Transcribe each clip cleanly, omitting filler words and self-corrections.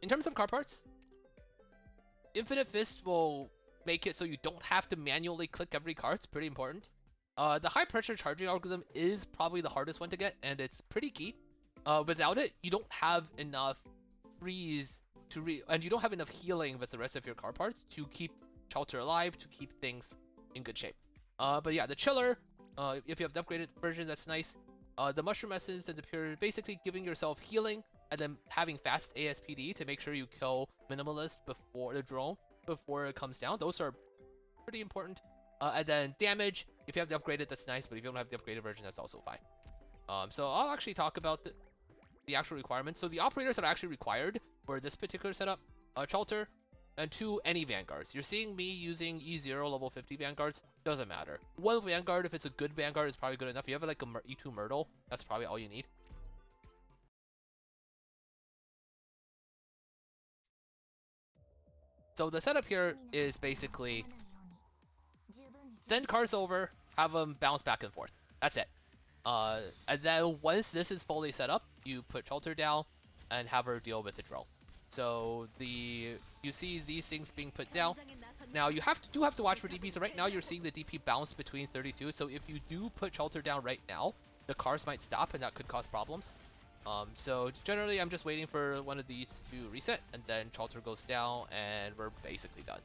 in terms of car parts, Infinite Fist will make it so you don't have to manually click every car. It's pretty important. The high pressure charging algorithm is probably the hardest one to get, and it's pretty key. Without it, you don't have enough freeze and you don't have enough healing with the rest of your car parts to keep Chalter alive, to keep things in good shape. But yeah, the chiller, if you have the upgraded version, that's nice. The mushroom essence and the pure, basically giving yourself healing and then having fast ASPD to make sure you kill minimalist before the drone before it comes down. Those are pretty important. And then damage, if you have the upgraded, that's nice, but if you don't have the upgraded version, that's also fine. So I'll actually talk about the actual requirements. So the operators that are actually required for this particular setup, Chalter, and 2 any Vanguards. You're seeing me using E0 level 50 Vanguards, doesn't matter. 1 Vanguard, if it's a good Vanguard, is probably good enough. If you have like a E2 Myrtle, that's probably all you need. So the setup here is basically send cars over, have them bounce back and forth. That's it. And then once this is fully set up, you put Chalter down and have her deal with the drone. So you see these things being put down. Now you do have to watch for DP. So right now you're seeing the DP bounce between 32. So if you do put Chalter down right now, the cars might stop and that could cause problems. So generally I'm just waiting for one of these to reset and then Chalter goes down and we're basically done.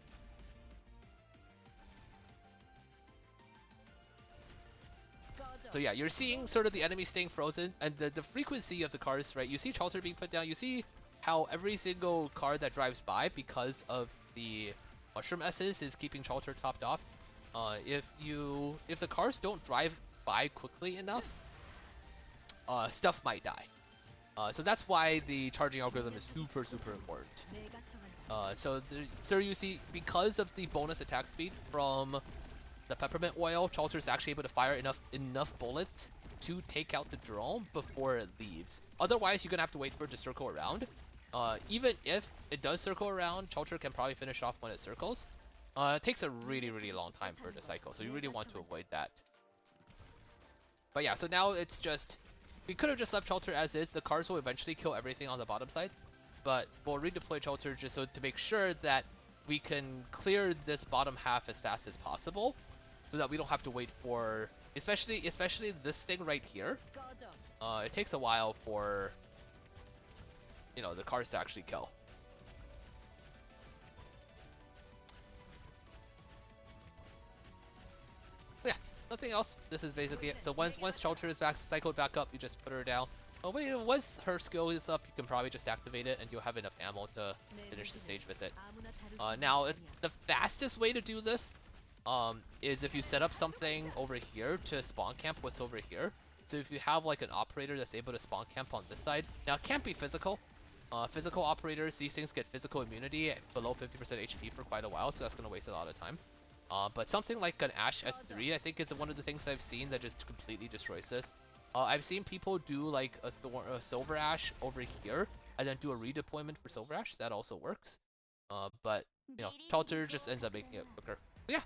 So yeah, you're seeing sort of the enemy staying frozen and the frequency of the cars, right? You see Chalter being put down, you see how every single car that drives by, because of the mushroom S's, is keeping Chalter topped off. If the cars don't drive by quickly enough, stuff might die. So that's why the charging algorithm is super, super important. So you see, because of the bonus attack speed from the peppermint oil, Chalter's actually able to fire enough bullets to take out the drone before it leaves. Otherwise, you're gonna have to wait for it to circle around. Even if it does circle around, Chalter can probably finish off when it circles. It takes a really, really long time for it to cycle, so you really want to avoid that. But yeah, so now it's just, we could have just left Chalter as is. The cars will eventually kill everything on the bottom side, but we'll redeploy Chalter just so to make sure that we can clear this bottom half as fast as possible, so that we don't have to wait for, especially this thing right here. It takes a while for, you know, the cars to actually kill. But yeah, nothing else. This is basically it. So once Chalter is cycled back up, you just put her down. Oh wait, once her skill is up, you can probably just activate it, and you'll have enough ammo to finish the stage with it. Now, the fastest way to do this is if you set up something over here to spawn camp what's over here. So if you have like an operator that's able to spawn camp on this side, now it can't be physical. Physical operators, these things get physical immunity below 50% HP for quite a while, so that's going to waste a lot of time. But something like an Ash S3, I think, is one of the things that I've seen that just completely destroys this. I've seen people do like a Silver Ash over here, and then do a redeployment for Silver Ash. That also works. But, you know, Chalter just ends up making it quicker. So yeah,